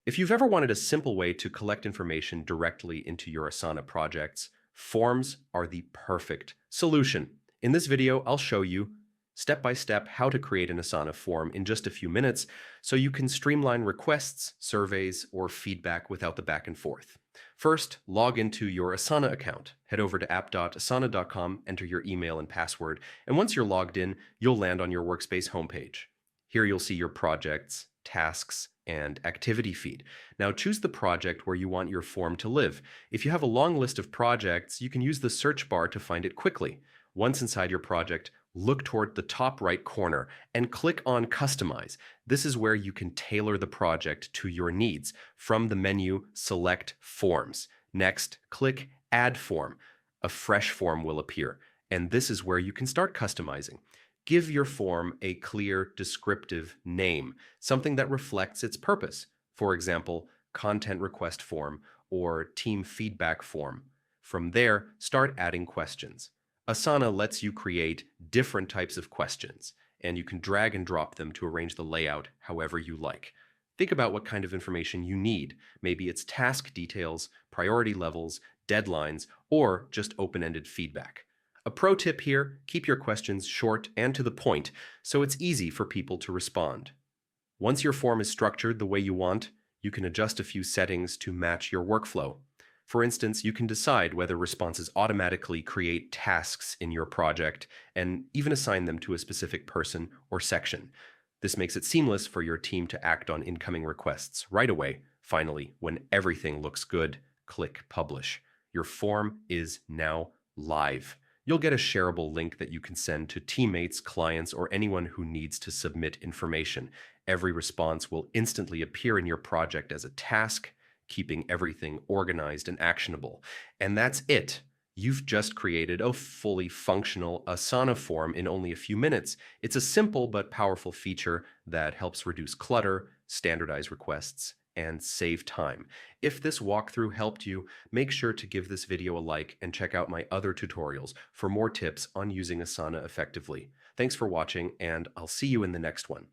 If you've ever wanted a simple way to collect information directly into your Asana projects, forms are the perfect solution. In this video, I'll show you step by step how to create an Asana form in just a few minutes so you can streamline requests, surveys, or feedback without the back and forth. First, log into your Asana account. Head over to app.asana.com, enter your email and password, and once you're logged in, you'll land on your workspace homepage. Here you'll see your projects, tasks, and activity feed. Now choose the project where you want your form to live. If you have a long list of projects, you can use the search bar to find it quickly. Once inside your project, look toward the top right corner and click on Customize. This is where you can tailor the project to your needs. From the menu, select Forms. Next, click Add Form. A fresh form will appear, and this is where you can start customizing. Give your form a clear, descriptive name, something that reflects its purpose. For example, content request form or team feedback form. From there, start adding questions. Asana lets you create different types of questions, and you can drag and drop them to arrange the layout however you like. Think about what kind of information you need. Maybe it's task details, priority levels, deadlines, or just open-ended feedback. A pro tip here, keep your questions short and to the point so it's easy for people to respond. Once your form is structured the way you want, you can adjust a few settings to match your workflow. For instance, you can decide whether responses automatically create tasks in your project and even assign them to a specific person or section. This makes it seamless for your team to act on incoming requests right away. Finally, when everything looks good, click Publish. Your form is now live. You'll get a shareable link that you can send to teammates, clients, or anyone who needs to submit information. Every response will instantly appear in your project as a task, keeping everything organized and actionable. And that's it. You've just created a fully functional Asana form in only a few minutes. It's a simple but powerful feature that helps reduce clutter, standardize requests, and save time. If this walkthrough helped you, make sure to give this video a like and check out my other tutorials for more tips on using Asana effectively. Thanks for watching, and I'll see you in the next one.